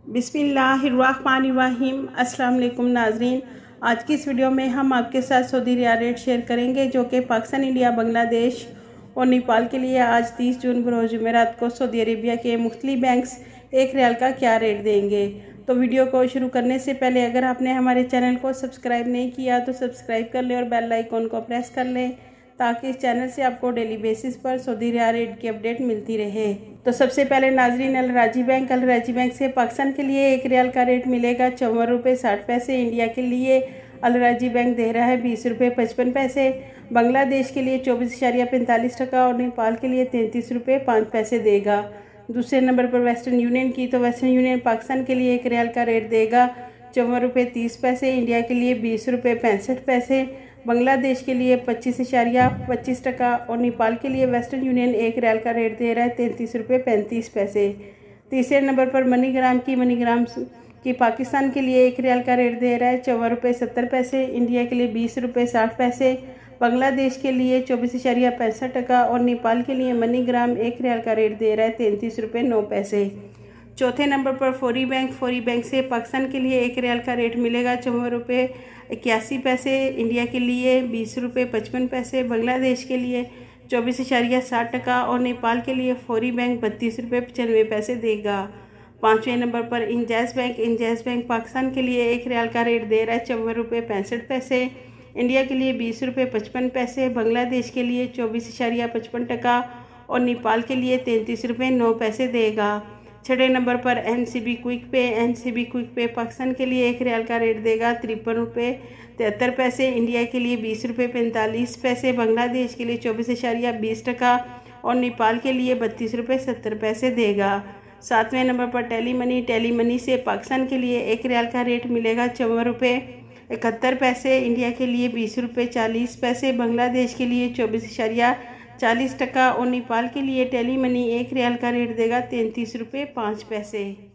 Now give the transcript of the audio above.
बिस्मिल्लाहिर्रहमानिर्रहीम। अस्सलाम वालेकुम नाजरीन, आज की इस वीडियो में हम आपके साथ सऊदी रियाल रेट शेयर करेंगे जो कि पाकिस्तान, इंडिया, बांग्लादेश और नेपाल के लिए आज 30 जून बरोज जुमेरात को सऊदी अरेबिया के मुख्तलिफ बैंक्स एक रियाल का क्या रेट देंगे। तो वीडियो को शुरू करने से पहले अगर आपने हमारे चैनल को सब्सक्राइब नहीं किया तो सब्सक्राइब कर लें और बेल आइकॉन को प्रेस कर लें ताकि इस चैनल से आपको डेली बेसिस पर सऊदी रियाल रेट की अपडेट मिलती रहे। तो सबसे पहले नाजरीन, अल राजी बैंक से पाकिस्तान के लिए एक रियाल का रेट मिलेगा 54 रुपये 60 पैसे। इंडिया के लिए अल राजी बैंक दे रहा है 20 रुपये 55 पैसे। बांग्लादेश के लिए 24.45 टका और नेपाल के लिए 33 रुपये 5 पैसे देगा। दूसरे नंबर पर वेस्टर्न यूनियन की, तो वेस्टर्न यूनियन पाकिस्तान के लिए एक रियाल का रेट देगा 54 रुपये 30 पैसे। इंडिया के लिए 20 रुपये 65 पैसे। बांग्लादेश के लिए 25.25 टका और नेपाल के लिए वेस्टर्न यूनियन एक रियाल का रेट दे रहा है 33 रुपये 35 पैसे। तीसरे नंबर पर मनीग्राम की पाकिस्तान के लिए एक रियाल का रेट दे रहा है 54 रुपये 70 पैसे। इंडिया के लिए 20 रुपये 60 पैसे। बांग्लादेश के लिए 24.65 टका और नेपाल के लिए मनीग्राम एक रियाल का रेट दे रहा है 33 रुपये 9 पैसे। चौथे नंबर पर फौरी बैंक से पाकिस्तान के लिए एक रियाल का रेट मिलेगा 54 रुपये 81 पैसे। इंडिया के लिए 20 रुपये 55 पैसे। बांग्लादेश के लिए 24.60 टका और नेपाल के लिए फौरी बैंक 32 रुपये 95 पैसे देगा। पाँचवें नंबर पर इंजाज बैंक पाकिस्तान के लिए एक रियाल का रेट दे रहा है 54 रुपये 65 पैसे। इंडिया के लिए 20 रुपये 55 पैसे। बांग्लादेश के लिए 24.55 टका और नेपाल के लिए 33 रुपये 9 पैसे देगा। छठे नंबर पर एनसीबी क्विक पे पाकिस्तान के लिए एक रियाल का रेट देगा 53 रुपये 73 पैसे। इंडिया के लिए 20 रुपये 45 पैसे। बांग्लादेश के लिए 24.20 टका और नेपाल के लिए 32 रुपये 70 पैसे देगा। सातवें नंबर पर टेली मनी से पाकिस्तान के लिए एक रियाल का रेट मिलेगा 54 रुपये 71 पैसे। इंडिया के लिए 20 रुपये 40 पैसे। बांग्लादेश के लिए 24.40 टका और नेपाल के लिए टेली मनी एक रियाल का रेट देगा 33 रुपये 5 पैसे।